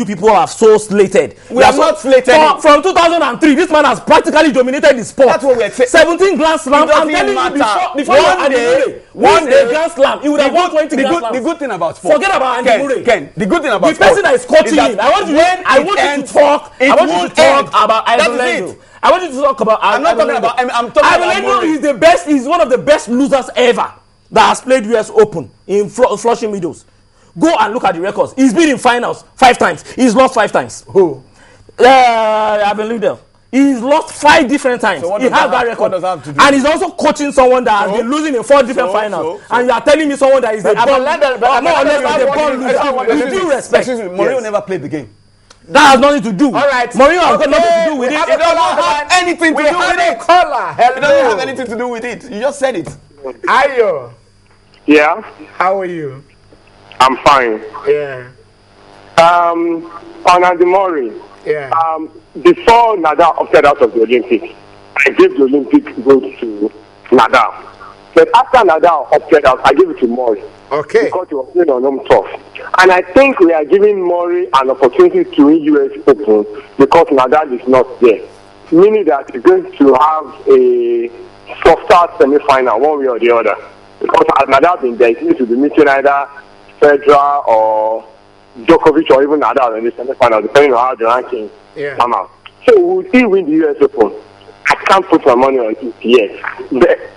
you people have so slated. We are not slated. From 2003, this man has practically dominated the sport. That's what we're saying. 17 Grand Slam. I'm telling you, before one day Grand Slam, he would have won 20 Grand Slams. The good thing about sport. Forget about Andy Murray. Ken, the good thing about the person that is coaching him. I want you to talk about Ivan Lendl. I want you to talk about. I'm not talking about. I'm talking about Murray. He's the best. He's one of the best losers ever that has played US Open in Flushing Meadows. Go and look at the records. He's been in finals 5 times. He's lost 5 times. Who? Ivan Lendl. He's lost 5 different times. So he has that record. What does that have to do? And he's also coaching someone that has been losing in 4 different finals. And you are telling me someone that is the ball loser. With due respect. Mourinho never played the game. That has nothing to do. All right. Mourinho has got nothing to do with it. It doesn't have anything to do with it. It doesn't have anything to do with it. You just said it. Ayo. Yeah. How are you? I'm fine. Yeah. On Andy Murray. Yeah. Before Nadal opted out of the Olympics, I gave the Olympic gold to Nadal. But after Nadal opted out, I gave it to Murray. Okay. Because he was playing on home turf. And I think we are giving Murray an opportunity to win US Open because Nadal is not there. Meaning that he's going to have a softer semi-final one way or the other. Because as Nadal been there, he needs to be meeting either Federer or Djokovic or even Nadal in the semi-final, depending on how the rankings come out. So will he win the US Open? I can't put my money on it yet.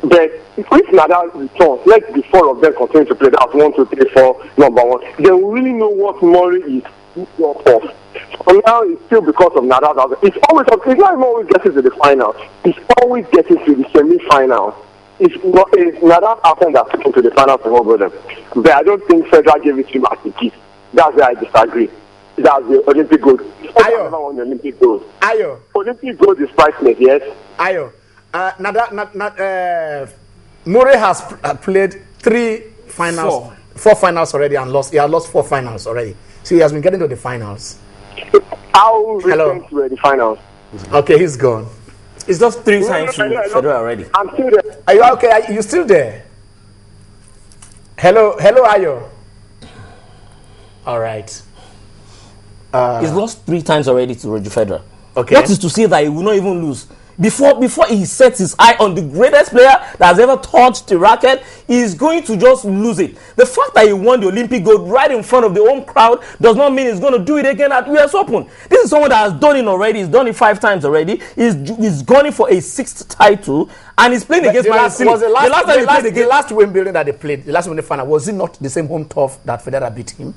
But if Nadal returns, let the 4 of them continue to play that 1, 2, 3, 4 number 1. Then we really know what Murray is up of. So now it's still because of Nadal. It's not even always getting to the final. It's always getting to the semi-final. It's Nadal after that took him to the final to hold them. But I don't think Federer gave it to him as a gift. That's where I disagree. That's the Olympic gold. I never won the Olympic gold. Ayo. Olympic gold is priceless, yes. Ayo. Murray has played 3 finals, 4 finals already and lost. He has lost 4 finals already. So he has been getting to the finals. How recent were the finals? Okay, he's gone. It's just 3 times to Federer already. I'm still there. Are you okay? Are you still there? Hello, Ayo. All right. He's lost 3 times already to Roger Federer. Okay. That is to say that he will not even lose. Before he sets his eye on the greatest player that has ever touched the racket, he's going to just lose it. The fact that he won the Olympic gold right in front of the home crowd does not mean he's going to do it again at US Open. This is someone that has done it already. He's done it 5 times already. He's gone in for a 6th title, and he's playing against Man City. The last Wimbledon that they played, the last Wimbledon final, was it not the same home turf that Federer beat him?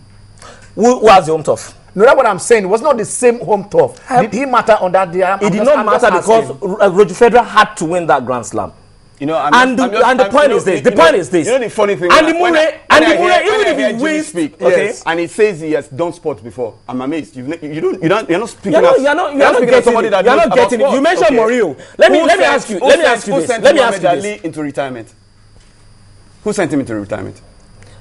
Who was the home turf? No, that's what I'm saying. It was not the same home turf. Did he matter on that day? It did not matter because Roger Federer had to win that Grand Slam. You know, the point is this. The point is this. You know the funny thing. Andy Murray, even if he wins, okay, and he says he has done sports before. I'm amazed. You're not speaking. You're not getting it. You mentioned Mourinho. Let me ask you this. Let me ask you this. Into retirement. Who sent him into retirement?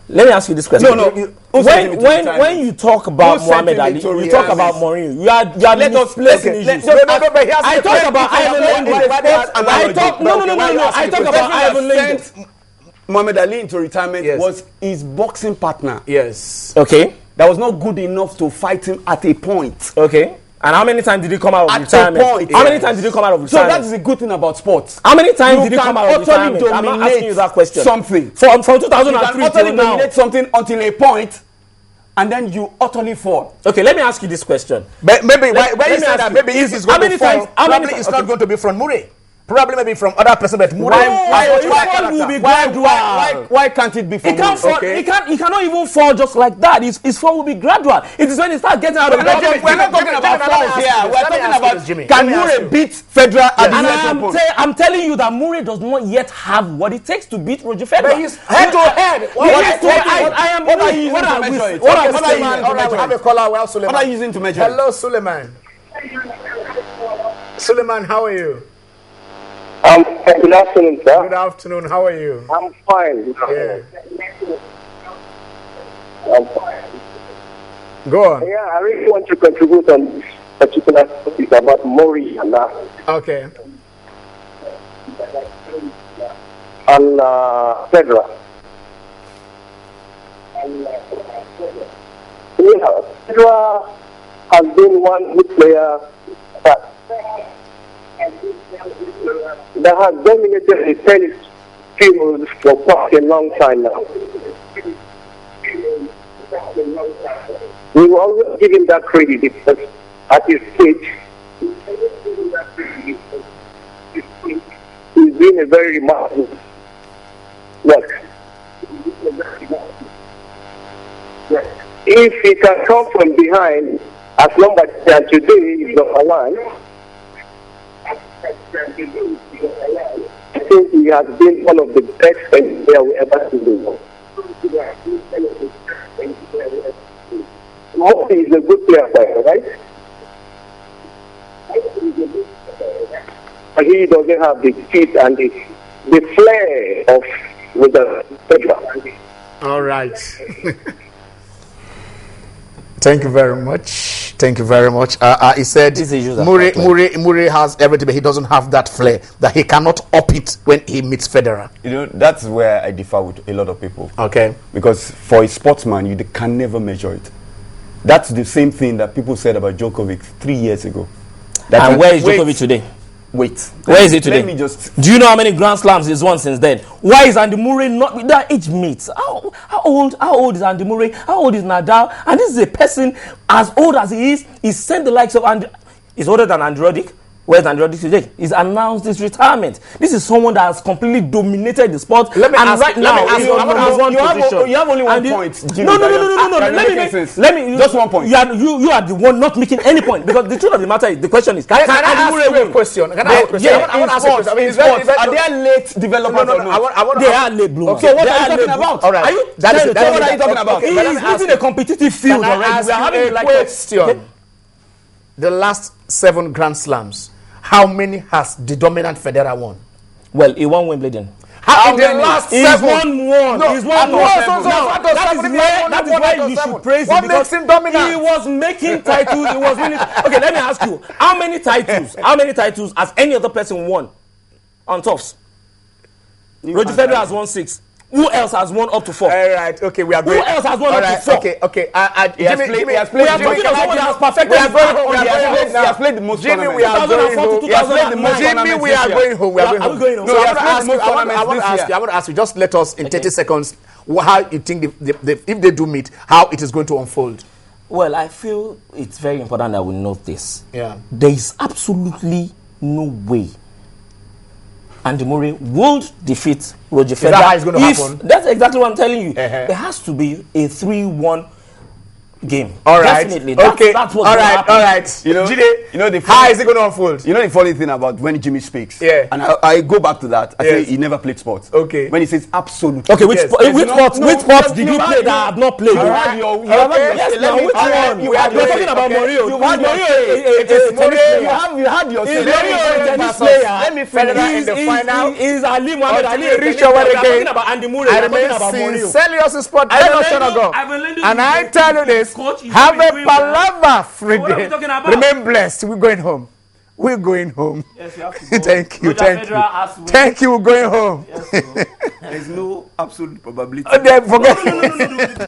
Let me ask you this question. No. When you talk about Muhammad Ali, you talk about Mourinho. You are misplacing issues. I talk about Ivan Lendl. I talk about Ivan Lendl. Muhammad Ali into retirement was his boxing partner. Yes. Okay. That was not good enough to fight him at a point. Okay. And how many times did he come out of retirement? How many times did he come out of retirement? So that is the good thing about sports. How many times did he come out of retirement? I'm not asking you that question. Something. From 2003 you can utterly to now. dominate something until a point, and then you utterly fall. Okay, let me ask you this question. Maybe it's going to fall. Probably it's not going to be from Murray. Probably maybe from other person, but Murray. Why can't it be from Murray? He cannot even fall just like that. His fall will be gradual. It is when he starts getting out of the We're not talking about falls here. We're talking about can Murray beat Federer at the US Open? I'm telling you that Murray does not yet have what it takes to beat Roger Federer. But he's head to head. What are you using to measure it? What are you using to measure it? Hello, Suleiman. Suleiman, how are you? Good afternoon, sir. Good afternoon. How are you? I'm fine. Yeah. I'm fine. Go on. Yeah, I really want to contribute on this particular topic about Murray and that. Okay. And Federer. Yeah, Federer has been one good player that has dominated the tennis field for quite a long time now. We will always give him that credit because at his age, he's doing a very remarkable work. If he can come from behind, as number 10 today is number 1, I think he has been one of the best players we ever seen in the world. Murray is a good player, right? But he doesn't have the feet and the flair of with the Federer. All right. Thank you very much. Thank you very much. He said Murray has everything, but he doesn't have that flair, that he cannot up it when he meets Federer. You know, that's where I differ with a lot of people. Okay. Because for a sportsman, you can never measure it. That's the same thing that people said about Djokovic 3 years ago. And where is Djokovic today? Wait. Where is he today? Let me just... Do you know how many Grand Slams he's won since then? Why is Andy Murray not with that age mates? How old is Andy Murray? How old is Nadal? And this is a person as old as he is. He sent the likes of Andy. He's older than Andy Roddick. Where's Andy Roddick today? He's announced his retirement. This is someone that has completely dominated the sport. Let me ask right you, now, you have only one point. No. Let me just one point. You are the one not making any point, because the truth of the matter is, the question is, Can I ask you a question? I want to ask a question. I mean, are there late developers or no? They are late bloomers. So what are you talking about? All right. Are you? What are you talking about? He's in a competitive field already. We are having a question. The last 7 Grand Slams, how many has the dominant Federer won? Well, he won Wimbledon. How in the last 7? He's won one. No, he's won one. That is why you should praise him, because him dominant? He was making titles. He was winning. Okay, let me ask you: how many titles has any other person won on tops? Roger Federer has won 6. Who else has won up to 4? All right, okay, we are going. Who else has won up to 4? Okay. He has played. We are talking about someone that has perfected his He has played the most tournaments. We are going home. Jimmy, we are going home. Are we going home? So I want to ask you. Just let us in 30 seconds how you think if they do meet, how it is going to unfold. Well, I feel it's very important that we note this. Yeah. There is absolutely no way Andy Murray would defeat Roger Federer. Is that how it's going to happen? That's exactly what I'm telling you. There has to be a 3-1 game. All right. Definitely. Okay. That's what's all going to right. happen. All right. You know the how is it going to unfold? You know the funny thing about when Jimmy speaks. Yeah. And I go back to that. I say he never played sports. Okay. When he says absolutely. Okay. Which sports did you play that I have not played? You had your. Yes. Now which one? We're talking about Mourinho. You had your. Let me finish. In the final. Is Ali Mohammed Ali reach over again? Talking about Andy Murray. I remain sincerely sport. And I tell you this: have a Palava free day. Remain blessed. We're going home. We're going home. Yes, you have to go. Thank you. Thank you. We're going home. Yes, there's no absolute probability. Forget. No.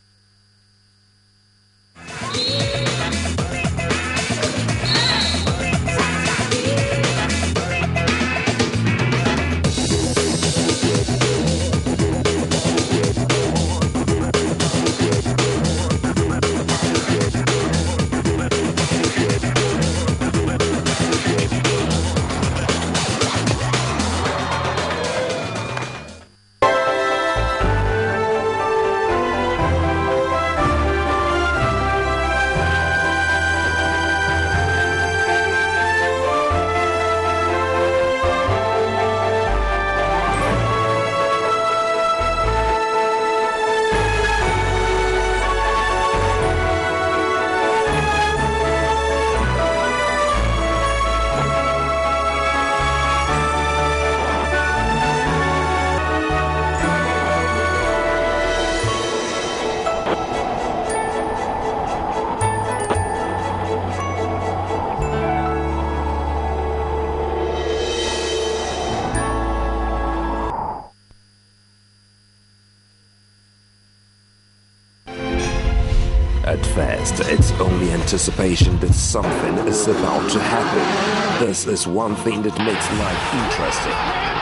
only anticipation that something is about to happen. This is one thing that makes life interesting.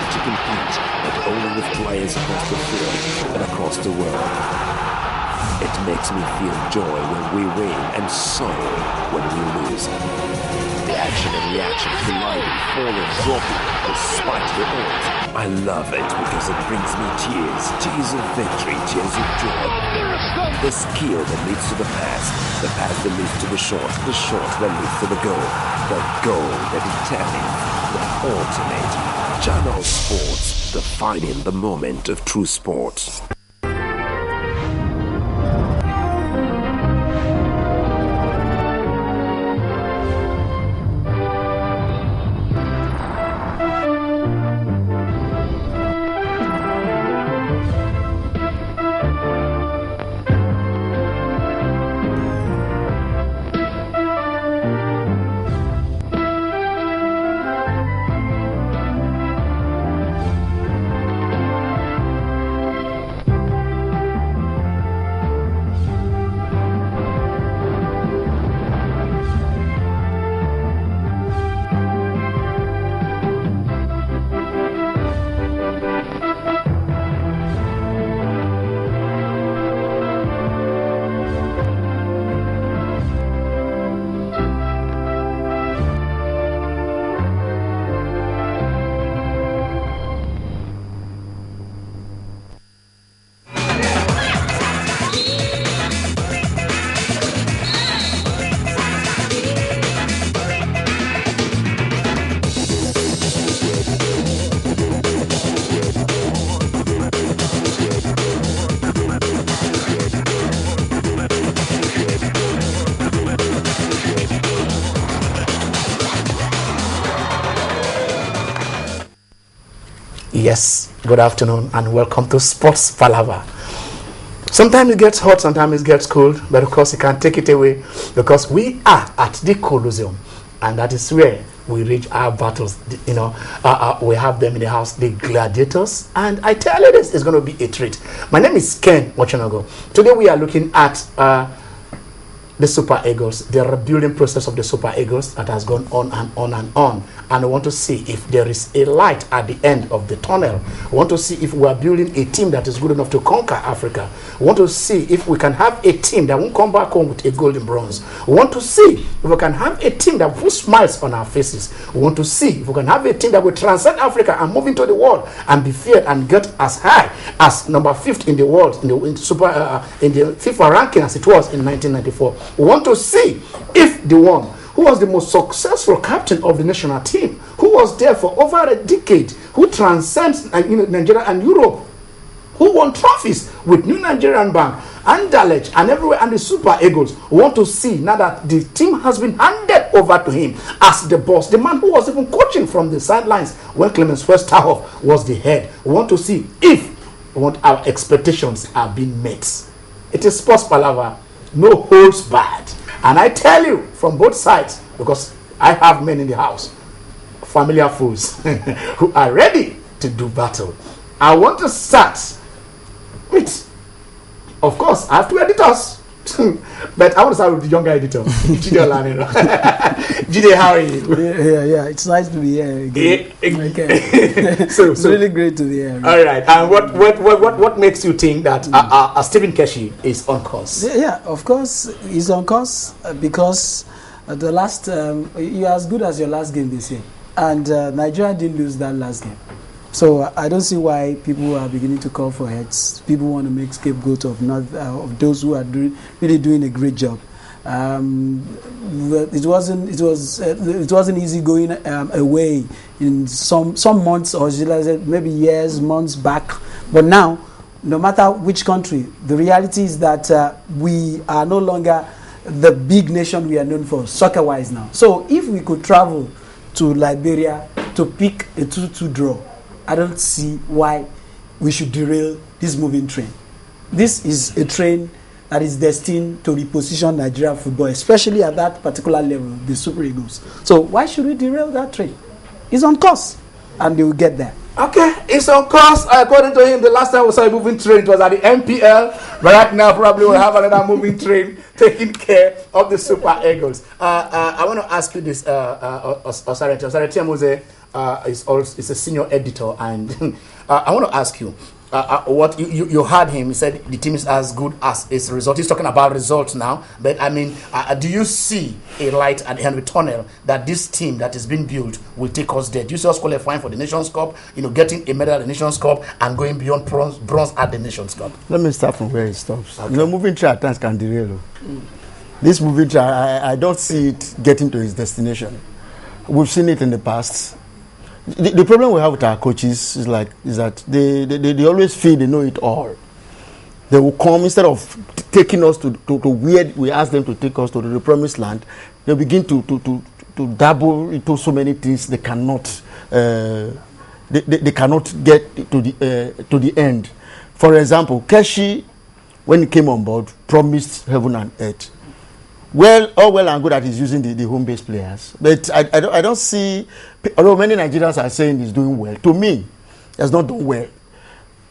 To compete, not only with players across the field, but across the world. It makes me feel joy when we win and sorrow when we lose. The action and reaction, colliding, falling, dropping, despite the odds. I love it because it brings me tears of victory, tears of joy. The skill that leads to the pass that leads to the shot that leads to the goal that determines the ultimate. Channel Sports, defining the moment of true sports. Yes, good afternoon and welcome to Sports Palava. Sometimes it gets hot, sometimes it gets cold, but of course you can't take it away because we are at the Colosseum and that is where we reach our battles. We have them in the house, the gladiators, and I tell you this is going to be a treat. My name is Ken Wachanago. Today we are looking at the Super Eagles, the rebuilding process of the Super Eagles that has gone on and on and on. And I want to see if there is a light at the end of the tunnel. I want to see if we are building a team that is good enough to conquer Africa. I want to see if we can have a team that won't come back home with a golden bronze. I want to see if we can have a team that puts smiles on our faces. We want to see if we can have a team that will transcend Africa and move into the world and be feared and get as high as number 5th in the world in the FIFA ranking as it was in 1994. We want to see if the one who was the most successful captain of the national team, who was there for over a decade, who transcends Nigeria and Europe, who won trophies with New Nigerian Bank, Anderlecht, and everywhere, and the Super Eagles, want to see now that the team has been handed over to him as the boss, the man who was even coaching from the sidelines when Clemens Westerhoff was the head. We want to see if our expectations are being met. It is Sports Palava, no holds barred. And I tell you from both sides, because I have men in the house, familiar fools, who are ready to do battle. I want to start with, of course, I have two editors. But I want to start with the younger editor, Jide Olaniro. Jide, how are you? Yeah, it's nice to be here again. It's really great to be here. All right, and what makes you think that Stephen Keshi is on course? Yeah, of course, he's on course because the last, you're as good as your last game this year. And Nigeria didn't lose that last game. So I don't see why people are beginning to call for heads. People want to make scapegoat of those who are really doing a great job. It wasn't easy going away in some months or maybe years, months back. But now, no matter which country, the reality is that we are no longer the big nation we are known for, soccer-wise now. So if we could travel to Liberia to pick a 2-2 draw, I don't see why we should derail this moving train. This is a train that is destined to reposition Nigerian football, especially at that particular level, the Super Eagles. So why should we derail that train? It's on course, and they will get there. Okay, it's on course. According to him, the last time we saw a moving train it was at the MPL, but right now probably we'll have another moving train taking care of the Super Eagles. I want to ask you this, Osarete. Osarete Mose is a senior editor, and I want to ask you, what you heard him, he said the team is as good as its result. He's talking about results now, but I mean, do you see a light at the end of the tunnel that this team that is being built will take us there? Do you see us qualifying for the Nations Cup, getting a medal at the Nations Cup and going beyond bronze at the Nations Cup? Let me start from where it stops. Okay. Moving train at times can derail. This moving train, I don't see it getting to its destination. We've seen it in the past. The problem we have with our coaches is that they always feel they know it all. They will come, instead of taking us to where we ask them to take us to the promised land, they begin to dabble into so many things they cannot they cannot get to the end. For example, Keshi, when he came on board, promised heaven and earth. All well and good that he's using the home-based players, but I don't see. Although many Nigerians are saying he's doing well, to me, he has not done well.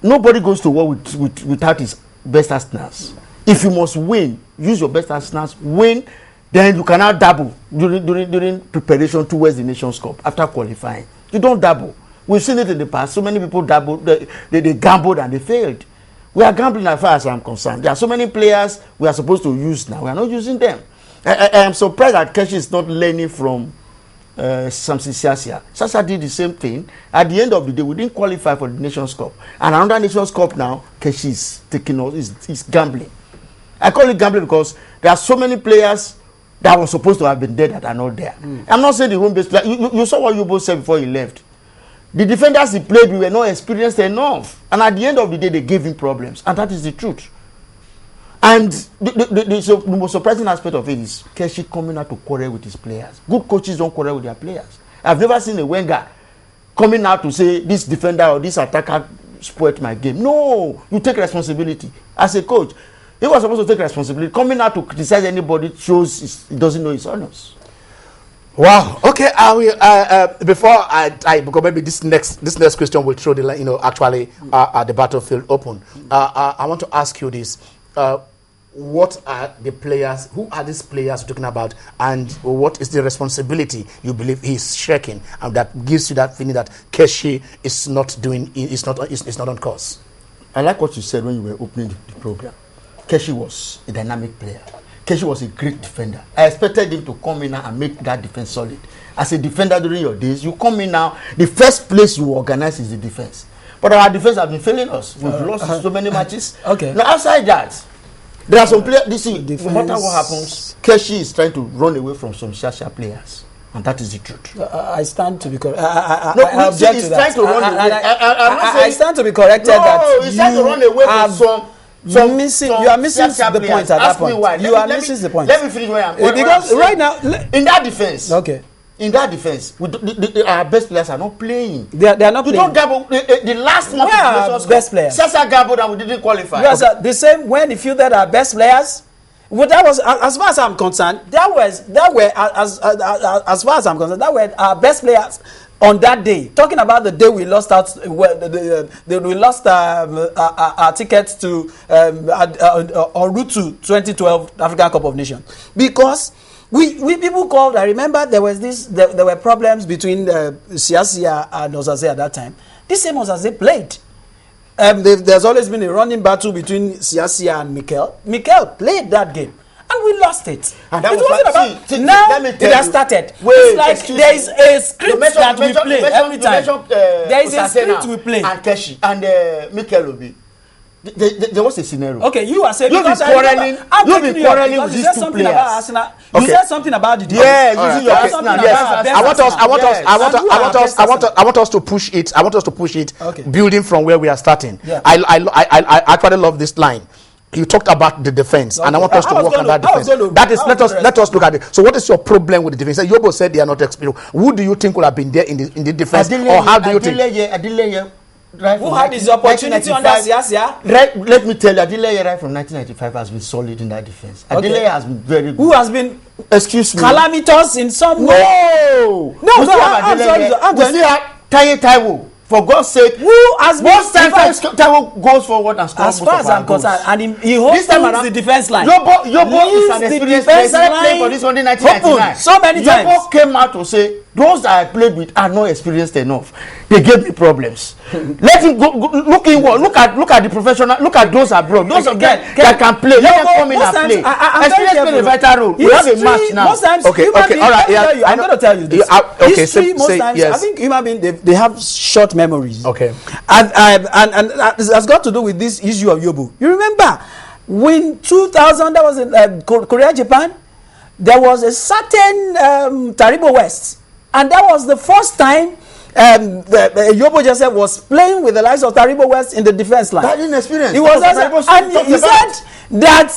Nobody goes to war without his best arsenals. If you must win, use your best arsenals. Win, then you cannot dabble during preparation towards the Nations Cup after qualifying. You don't dabble. We've seen it in the past. So many people dabbled. They gambled and they failed. We are gambling as far as I'm concerned. There are so many players we are supposed to use now. We are not using them. I am surprised that Keshi is not learning from Samson Siasia. Siasia did the same thing. At the end of the day, we didn't qualify for the Nations Cup. And another Nations Cup now, Keshi is taking us, is gambling. I call it gambling because there are so many players that were supposed to have been there that are not there. I'm not saying the home-based player. You saw what you both said before he left. The defenders he played with were not experienced enough. And at the end of the day, they gave him problems. And that is the truth. And the most surprising aspect of it is Keshi coming out to quarrel with his players. Good coaches don't quarrel with their players. I've never seen a Wenger coming out to say this defender or this attacker spoiled my game. No, you take responsibility. As a coach, he was supposed to take responsibility. Coming out to criticize anybody shows he doesn't know his honors. Wow. Okay. Before I because maybe this next question will throw the battlefield open. I want to ask you this: what are the players? Who are these players you're talking about? And what is the responsibility you believe he's shaking, and that gives you that feeling that Keshi is not on course? I like what you said when you were opening the program. Keshi was a dynamic player. Keshi was a great defender. I expected him to come in now and make that defense solid. As a defender during your days, you come in now, the first place you organize is the defense. But our defense have been failing us. We've lost so many matches. Okay. Now outside that, there are some players. No matter what happens, Keshi is trying to run away from some Shasha players. And that is the truth. I stand to be corrected. I object to that. I stand to be corrected that he's trying to run away from some. You are missing the point at that point. You are missing the point. Let me finish where I'm because right now, in that defense, okay. In that defense, our best players are not playing. They are not playing. You don't gamble. The last month, where are best players? Sasa gambled and we didn't qualify. Yes, the same when he fielded our best players. Well, that was, as far as I'm concerned, that were our best players on that day. Talking about the day we lost out, we lost our tickets to en route to 2012 African Cup of Nations, because we people called. I remember there were problems between Siasia and Osaze at that time. This same Osaze played. There's always been a running battle between Siasia and Mikel. Mikel played that game, and we lost it. And that it wasn't about. Now it has started. It's like there is a script that we play every time. There is a script we play. And Keshi and Mikel Obi. There was a scenario. Okay, you are saying you'll be quarreling. You'll be quarreling with these two players. You said something about the yes, using your Arsenal. Yes, I want us to push it. I want us to push it. Okay. Building from where we are starting. Yeah. I actually love this line. You talked about the defense, and I want us to work on that defense. That is, let us look at it. So, what is your problem with the defense? Yobo said they are not experienced. Who do you think would have been there in the defense, or how do you think? Right, who had his opportunity under Siasia? Let me tell you, Adeleye right from 1995 has been solid in that defense. Okay. Adeleye has been very good. Who has been, excuse me, calamitous in some way? No, I'm sorry. we still have Taye Taiwo. For God's sake, Who has most been- times Taiwo goes forward and scores As most far of as our I'm goals. concerned, and he holds the defense line. Yobo is Leaves an the experienced player. He defense started playing for line this one in 1999. open so many times. Yobo came out to say, those that I played with are not experienced enough. They gave me problems. Let him go look inward. Look at the professional. Look at those abroad. Those of them that can play. Let them come in and play. Experience play a vital role. We have a match now. Most times, Okay, human okay, beings, all right, let me tell you, I'm going to tell you this. Okay, History, most say times, yes. I think human beings, they have short memories. Okay. And it has got to do with this issue of Yobo. You remember when 2000, that was in Korea, Japan, there was a certain Taribo West, and that was the first time Yobo Joseph was playing with the likes of Taribo West in the defense line. That inexperience. He was and he said that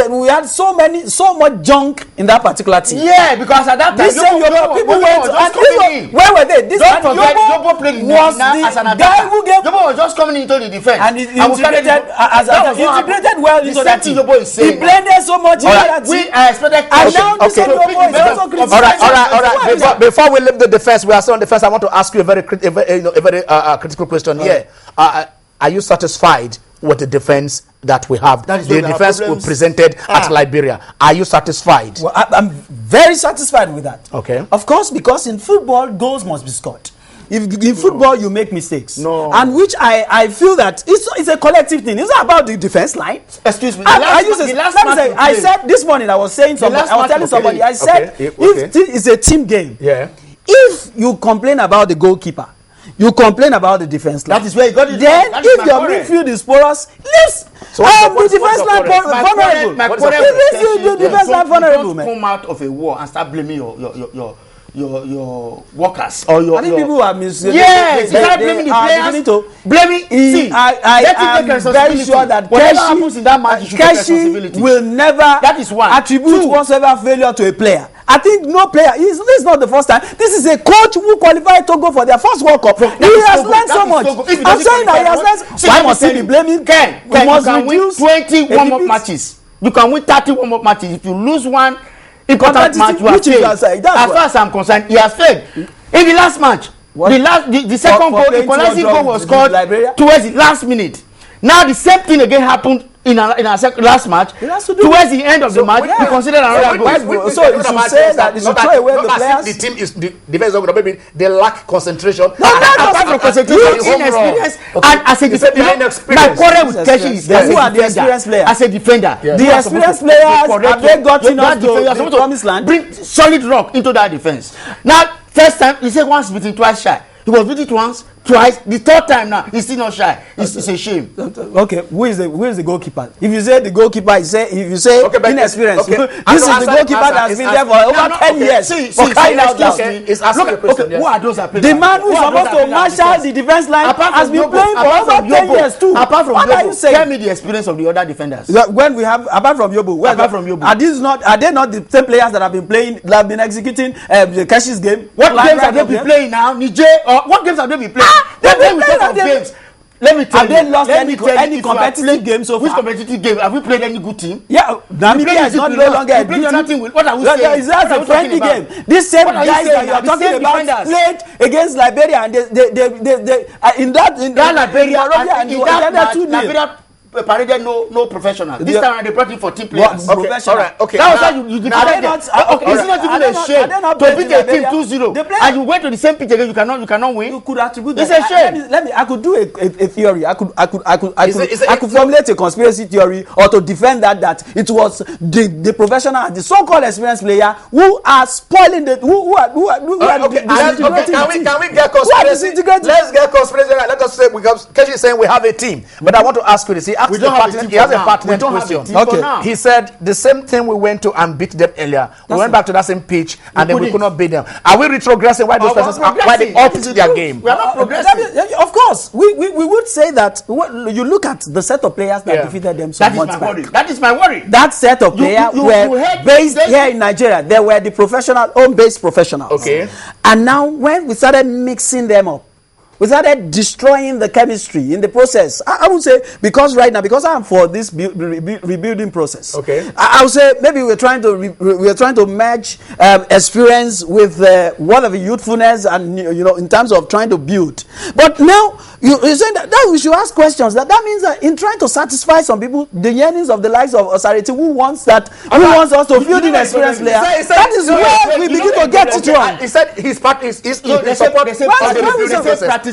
we had so much junk in that particular team. Yeah, because at that time, This same Yobo, people went and where were they? This Don't time forget, Yobo Yobo played in was Nigeria as an the attacker. guy who gave Yobo was just coming into the defense. and he we started integrated integrated well into that team. Yobo is saying. He blended so much into that team. We are expected. And now this okay. same Yobo is also criticized. All right. Before we leave the defense, we are still on defense. I want to ask you a very critical question here. Are you satisfied with the defense that we have? That is The where our defense we problems- presented at Liberia. Are you satisfied? Well, I'm very satisfied with that. Okay. Of course, because in football, goals must be scored. If in football you make mistakes, and which I feel that it's a collective thing. It's not about the defense line. Excuse me. I said this morning. I was saying somebody. I was telling somebody. I said if it's a team game. Yeah. If you complain about the goalkeeper, you complain about the defense line. That is where you got it. Then if your midfield is porous, leave the defense line vulnerable. Leave the defense line vulnerable, man. Come out of a war and start blaming your workers or your. I think people are misusing. Yes, they start blaming the players. Blaming. See, I am very sure that whatever happens in that match, you should take responsibility. Keshi will never That is one. attribute whatsoever failure to a player. I think no player. This is not the first time. This is a coach who qualified Togo for their first World Cup. He has learned so much. I'm saying that he has learned. Why must he be blaming? Ken, We must you can win reduce 20 warm-up matches. You can win 30 warm-up matches. If you lose one important match, you have failed. As far as I'm concerned, he has failed. In the last match, the second goal, the equalizing goal was scored towards the last minute. Now the same thing again happened in our last match. Towards the end of the match, we considered another goal. So you should say that you should throw away the players. The team is the defense is maybe they lack concentration. Apart from concentration, inexperience, and as a defender, my quarrel with Keshi is who are the experienced players? As a defender, The experienced players have they got enough to the promised land? Bring solid rock into that defense. Now, first time he said once beaten, twice shy. He was beaten once, twice. The third time now, he's still not shy. It's a shame. Okay, who is the goalkeeper? If you say the goalkeeper, if you say inexperienced, this is the goalkeeper that has been there for over 10 years. See, crying out loud. It's asking a question. Who are those that play? The man who is supposed to marshal the defense line has been playing for over 10 years too. Apart from What are you Yobo, saying? tell me the experience of the other defenders. When we have apart from Yobo, are they not the same players that have been playing, that have been executing Keshi's game? What games have they been playing now? Niger, or what games have they been playing? Games. Let me tell you. Have they lost any competitive game so far? Which competitive game? Have we played any good team? Yeah, Namibia is not no longer a good team. What are we saying? It's just a friendly game. These same guys that you are talking about played against Liberia, and they in that Liberia and Liberia paraded no professional. This time they brought in 14 players. Professional. All right, okay. That was how you defeated them. It's not even a shame to beat a team 2-0 and you went to the same pitch again. You cannot win. You could attribute that. It's a shame. Let me. I could do a theory. I could formulate a conspiracy theory or to defend that it was the professional, the so-called experienced player who are spoiling the who are disintegrating. Can we get conspiracy? Let's get conspiracy. Let us say because Keshi is saying we have a team, but I want to ask you this. He has a pertinent question. Okay. He said the same thing we went to and beat them earlier. We went back to that same pitch and then we could not beat them. Are we retrogressing? Why those persons? Why they upped their game? We are not progressing. Of course, we would say that. You look at the set of players that defeated them some months back. That is my worry. That set of players were based here in Nigeria. They were the professional, home-based professionals. Okay. And now when we started mixing them up, we started destroying the chemistry in the process. I would say because right now, because I'm for this rebuilding process. Okay. I would say maybe we're trying to merge experience with whatever youthfulness and in terms of trying to build. But now you're saying that we should ask questions. That means that in trying to satisfy some people, the yearnings of the likes of Osarity, who wants us to build in experience layer. That is where we begin to get it wrong. He said his part is in support.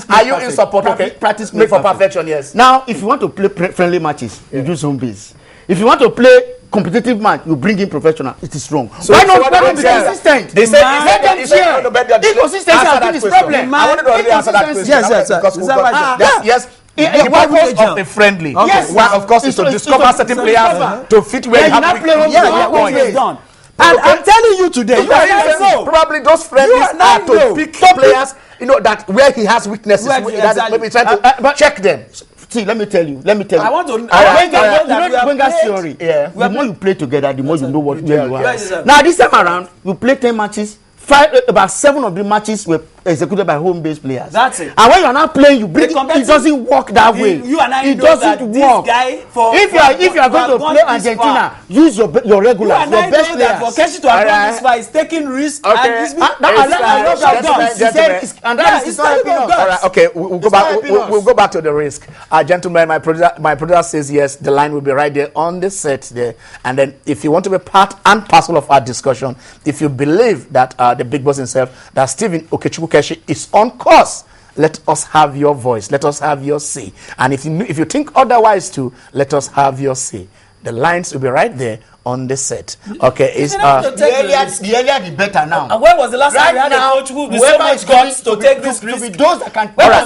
Are you in support? Okay. Practice made for perfection. Yes. Now, if you want to play friendly matches, you use home base. If you want to play competitive match, you bring in professional. It is wrong. So why not be consistent? They say inconsistency has been his problem. I wanted to already answer that question. Yes. The purpose of a friendly, yes, of course, is to discover certain players to fit where you have players. Done. And I'm telling you today, probably those friendlies are to pick players, that where he has weaknesses, maybe trying to check them. See, let me tell you. I want to. Theory. Yeah. The more you play together, the more you know where you are. Now, this time around, you play 10 matches. About 7 of the matches were executed by home-based players. That's it. And when you are not playing, you bring it doesn't work that way. You and I it know doesn't that work. This guy if you are going to play Argentina, use your regulars, your best players. That for Keshi to have done this fight is taking risks. Okay. And that is not helping us. All right. Okay. We'll go back to the risk. Gentlemen, my producer says yes. The line will be right there on the set there. And then, if you want to be part and parcel of our discussion, if you believe that the big boss himself, that Stephen Okechukwu Keshi is on course, let us have your voice. Let us have your say. And if you think otherwise too, let us have your say. The lines will be right there on the set. Okay, the earlier the better now. And when was the last time we had a coach who with so much guts to take this risk? When was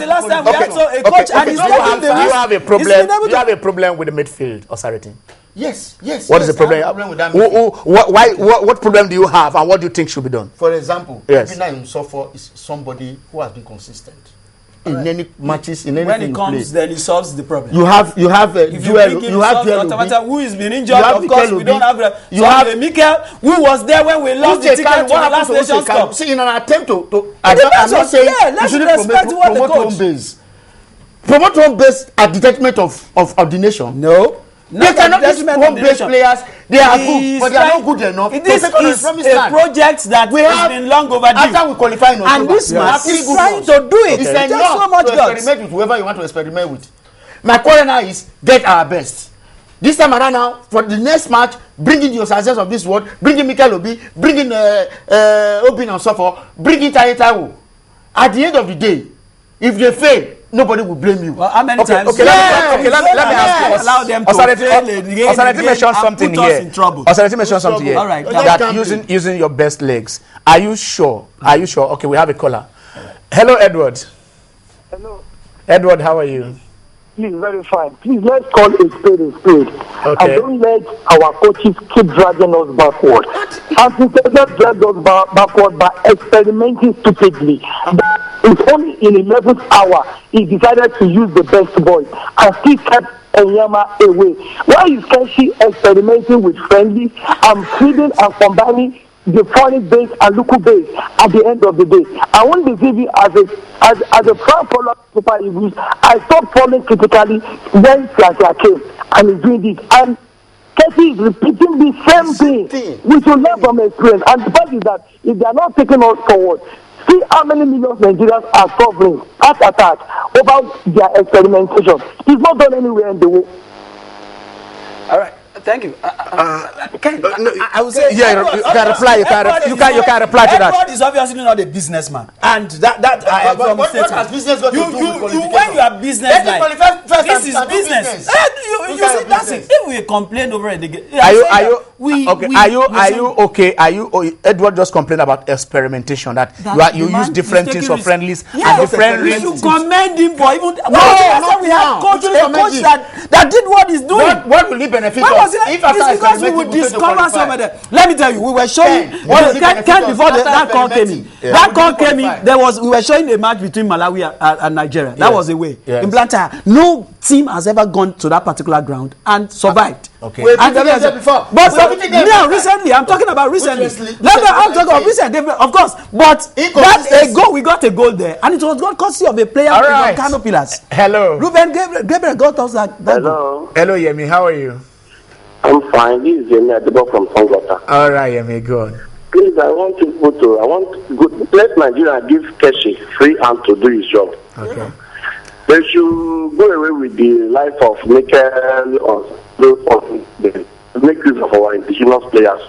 the last time we had a coach and he's taking the risk? You have a problem. You have a problem with the midfield, Osarity. Yes. What is the problem? With that what problem do you have, and what do you think should be done? For example, yes. Ibina Nsofo is somebody who has been consistent in any matches, in anything. When he comes, then he solves the problem. You have Joel. You have Joel who is been injured. Of course, we don't have. You have Mikel, who was there when we lost the ticket to the last Nations Cup. See, in an attempt to I'm not saying you shouldn't promote home base. Promote home base at the detriment of the nation. No. They cannot be home-based players. They are good, but they are not good enough. This is a project that has been long overdue. After we qualify in October, and this man is trying to do it. It's enough so much to experiment with whoever you want to experiment with. My quarrel now is get our best. This time around now, for the next match, bring in your success of this world, bring in Mikel Obi, bring in Obin and so forth, bring in Taiwo. At the end of the day, if they fail, nobody will blame you. Well, how many times? Okay, let me ask you. Allow them to Osarity mentioned something here. Osarity mentioned something here. All right. That using your best legs. Are you sure? Okay, we have a caller. Hello, Edward. Hello. Edward, how are you? Please, very fine. Please, let's call a spade a spade. Okay. And don't let our coaches keep dragging us backward. And instead of drag us backward by experimenting stupidly. It's only in 11th hour he decided to use the best boy and still kept Enyama away. Why is Keshi experimenting with friendly and feeding and combining the foreign base and local base at the end of the day? I won't deceive you as a fan follower of Super Eagles. I stopped following critically when Sasha came and is doing this. And Keshi is repeating the same thing. We should learn from experience. And the fact is that if they are not taking us forward, see how many millions Nigerians are suffering heart attack over their experimentation. It's not done anywhere in the world. All right. Thank you. I would say you can reply. You can reply to that. Edward is obviously not a businessman, and that I what has business got to do with qualification? When you are business, this is business. You see, that's it. If we complain over it again, are you okay? Edward just complained about experimentation that you use different things for friendlies and different reasons. You commend him for even. We have coach that did what he's doing. What will he benefit us? It's because we would discover some of them. Let me tell you, we were showing before that call came in. That call came in. We were showing a match between Malawi and Nigeria. That was a way in Blantyre. No team has ever gone to that particular ground and survived. Okay. We've And been there yes, before. But We've been there now, before. recently, I'm talking about recently. I'm talking about recent, of course. But that Inconsistency. a goal, we got a goal there, and it was got courtesy of a player All from right. Kano Pillars. Hello. Ruben Gabriel got us that goal. Hello, Hello, Yemi. How are you? I'm fine. This is Yemi Adebo from Songota. All right, Yemi. Go on. Please, I want to let Nigeria give Keshi free hand to do his job. Okay. They should go away with the life of Mikel or make use of our indigenous players.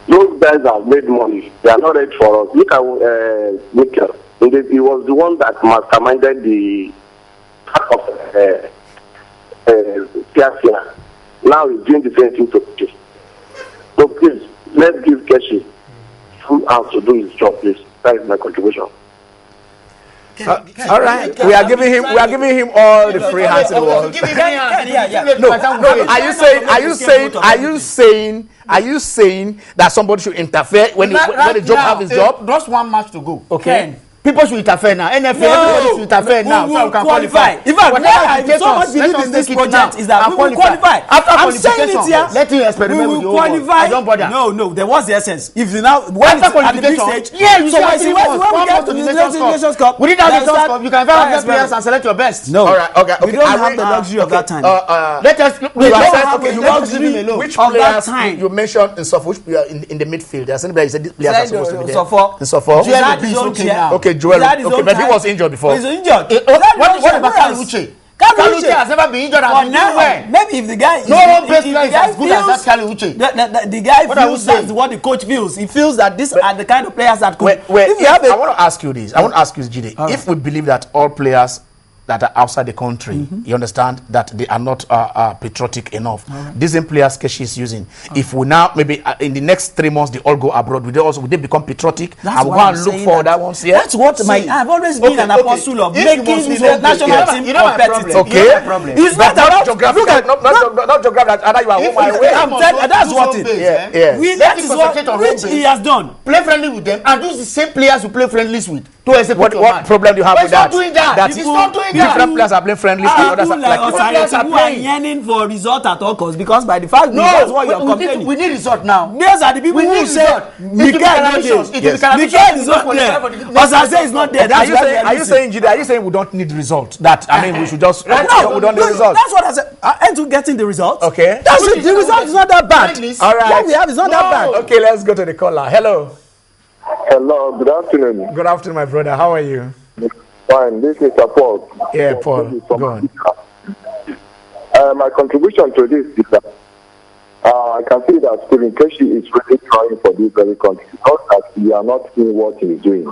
Those guys have made money. They are not ready for us. Look at Mikel. He was the one that masterminded the part of Piazza. Now he's doing the same thing to Keshi. So please, let's give Keshi full hands to do his job, please. That is my contribution. All right. We are giving him all the free hands in the world. No. Are you saying that somebody should interfere when the job have his job? Just one match to go. Okay. People should interfere now. NFL, everybody should interfere now. So we can qualify. In fact, Whatever why I it takes so much us, let believe us in this take it project now is that and we will qualify. After I'm saying qualification, it here. let you experiment We with will the whole world. I qualify. don't bother. No, there was the essence. If you now when After it's at the big qualification, stage, yeah, you so see, when we get to the Nations Cup, we didn't have the let's Nations start- Cup. You can have Yes, the players and select your best. No, All right. Okay. we don't have the luxury of that time. Let us. We don't let us- have okay, the let us leave luxury him alone. Which of that players time. you mentioned in Suffolk? Which player in the midfield? There's anybody said these players are supposed to be there. Suffolk. In Suffolk. He had his Joel own is okay chair. now. Okay, Joel. He had his Okay, own but he time. was injured before. He's injured. What about Kaluuche? Kaluuche has never been injured But and now, where? maybe if the guy No one best player is guy as good as that Kaluuche. the guy What are we feels that's saying? what the coach feels. He feels that these are the kind of players that could. If you have I want to ask you this. I want to ask you, Jide. All If we believe that all players that are outside the country, you understand that they are not patriotic enough. These same players Keshi is using. If we now maybe in the next 3 months they all go abroad, would they become patriotic? That's And we why go I'm and look saying for that. that ones here. That's what I've always been an apostle of If you making must the know- national you know team my problem. competitive. Okay. You know my problem. It's not Not about geographical, not geographical. That either you are home or away. I'm telling- that's what it is. Yeah. That is what which he has done. Play friendly with them and use the same players you play friendlies with to execute your What match. problem do you have But with he's that? not doing that. He's not doing that. Different players are playing friendly. and others People are like like Osare are who are playing. yearning for result at all costs because by the fact that's what you're complaining. we need result now. Those are the people We who need say result. Miguel is not there. Miguel is not there. Osase is not there. Are That's you why saying? we Are you losing. saying, Jide? Are you saying we don't need result? That I mean, we should just No, we don't need result. that's what I said. Aren't getting the result? Okay. That's it. The result is not that bad. All right. What we have is not that bad. Okay, let's go to the caller. Hello. Hello, good afternoon. Good afternoon, my brother. How are you? Fine, this is Mr. Paul. Yeah, Paul. Go on. My contribution to this is that I can see that Stephen Keshi is really trying for this very country because that we are not seeing what he is doing.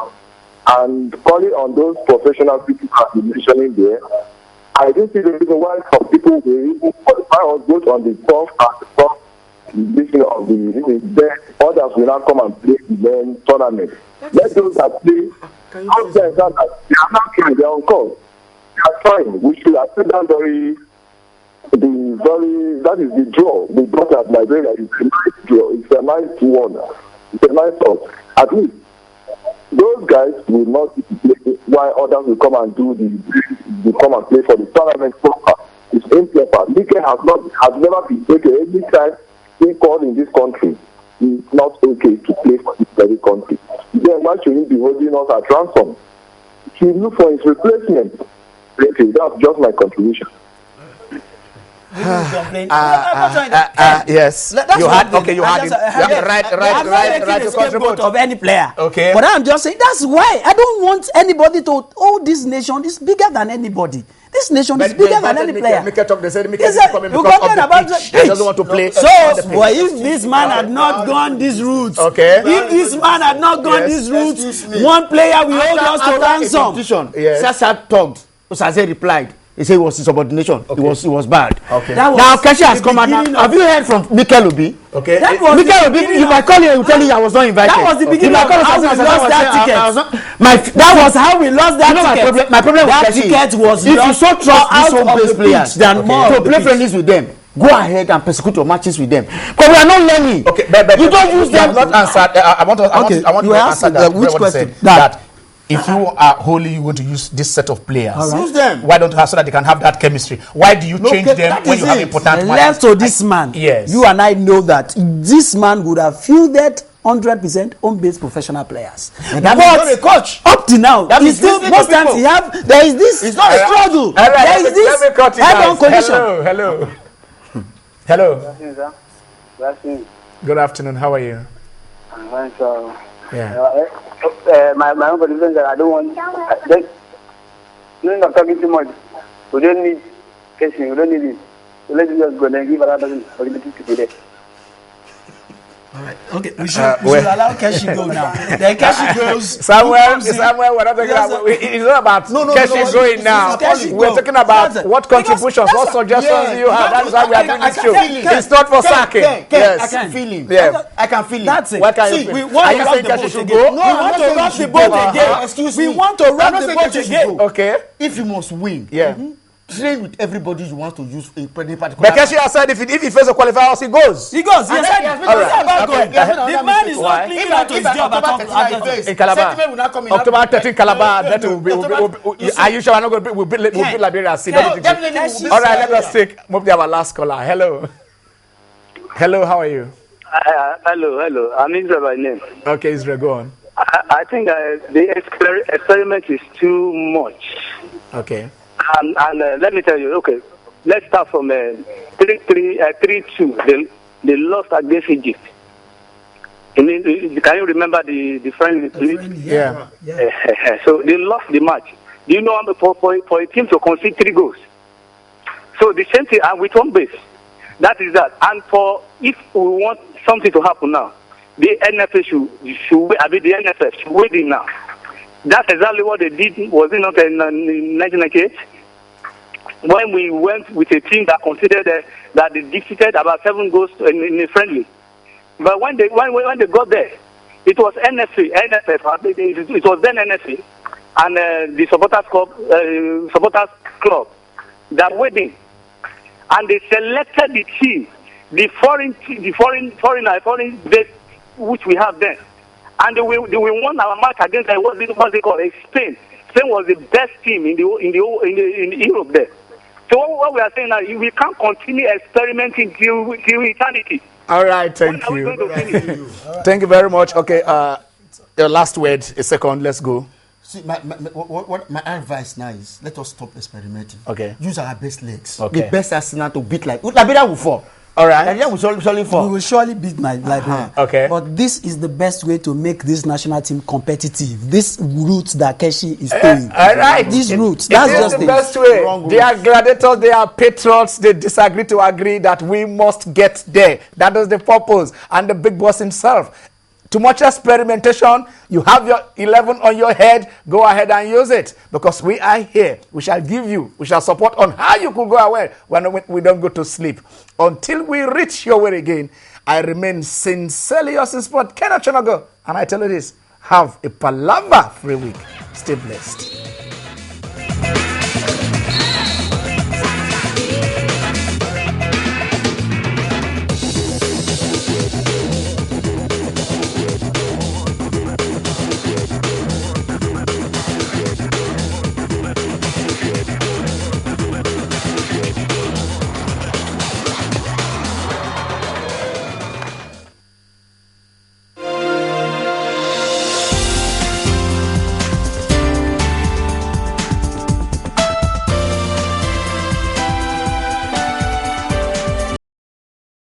And calling on those professional people that you mentioning there, I didn't see the reason why some people will even qualify us both on the top and the top division of the league. Then others will now come and play the main tournament. Let those that play outside that they are not trying their own cause. They are trying. We should accept that that is the draw. The draw at Nigeria is a nice draw. It's a nice one. It's a nice one. At least those guys will not play while others will come and play for the tournament proper. It's improper. Mike has never been taken any time he called in this country. It's not okay to play for this very country. Then why should he be holding us at ransom? He look for his replacement. Thank you. That's just my contribution. Yes. You had right to contribute of any player. Okay. But I'm just saying that's why I don't want anybody to. Oh, this nation is bigger than anybody. This nation is bigger than any player. They said They said, coming you because complain of about the pitch. the He doesn't want to play. So, on the pitch. well, if this man had not gone these routes, Okay. if this man had not gone these routes, one player will hold us to ransom. Yes. Sasa talked. Osase replied. He said it was insubordination. Okay. It was bad. Okay. That was Now Keshi has the come out. beginning Have you heard from Mikel Obi? Okay. That was Mikel the Obi, beginning if I of- call you, he will tell you I was not invited. That was the beginning If I of call you, how we I was lost not- that I ticket. was not- That was how we lost that You know ticket. my problem with That Keshi. ticket was If you lost so trust these out home of based the players pitch than more to of the play pitch. friendlies with them, go ahead and persecute your matches with them. But we are not learning. Okay, but you don't use you have them. not answered. I want Okay, to you answer asked that. which What he question? said, That- that if you are wholly you want to use this set of players, Use them. why don't you have so that they can have that chemistry? Why do you change them that when is you have it. important Left to this man, Yes. you and I know that this man would have fielded 100% home-based professional players. And that means not a coach. Up to now, That he means still listening most to times people. he have there is this It's not a struggle. All right, there is this let me cut you head-on guys. collision. Hello. Good afternoon. How are you? Yeah. My own position is that I don't want. I'm talking too much. We don't need casing. We don't need it. So let's just go and give another person opportunity to be there. Okay, we should allow Keshi go now. Then Keshi goes. Samuel, we're not talking about. It's not about Keshi going now. We're talking about what contributions, what suggestions you have. That's why we are doing this show. It's not for sacking. Yes, I can feel him. Yeah. I can feel him. That's it. Why can't See, you we feel? want Are to you rock saying the Keshi boat should again. go? No, we want to rock the boat again. Excuse me. We want to rock the boat again. Okay. If you must win, Yeah. train with everybody you want to use in any particular. But Keshi has said if he fails the qualifiers, he goes. He goes. He said All it's right. about going. Okay. The man is Why? not clinging on to his job at all. In Calabar. October 13, Calabar. That will be. Are you sure we're not going to be? We'll be Liberia. See. Definitely. All right, let us take maybe our last caller. Hello. Hello, how are you? Hello. I'm Israel by name. Okay, Israel, go on. I think the experiment is too much. Okay. And let me tell you, okay, let's start from 3-2. They lost against Egypt. Can you remember the friendly split? Yeah. So they lost the match. Do you know for a team to concede 3 goals? So the same thing, and with home base. That is that. And if we want something to happen now, the NFA the NFF should wait in now. That's exactly what they did, was it not in 1998? When we went with a team that considered that they defeated about 7 goals in a friendly. But when they got there, it was NFF, it was then NFA, and the supporters club that went in. And they selected the team, the foreign base which we have then. And we won our match against what they call Spain. Spain was the best team in Europe there. So what we are saying now, we can't continue experimenting till eternity. All right, thank you. Thank you very much. Okay, your last word, a second, let's go. See, my advice now is let us stop experimenting. Okay. Use our best legs. Okay. The best Arsenal to beat like Liberia will fall. All right. Nigeria will surely fall. We will surely beat Liberia. Okay. But this is the best way to make this national team competitive. This route that Keshi is taking. All right. This route. It That's is just the it. best way. Wrong They are gladiators, they are patriots, they disagree to agree that we must get there. That is the purpose. And the big boss himself. Too much experimentation. You have your 11 on your head. Go ahead and use it. Because we are here. We shall give you. We shall support on how you could go away when we don't go to sleep. Until we reach your way again, I remain sincerely yours in sport, Kenneth Chonogo. And I tell you this, have a Palava free week. Stay blessed.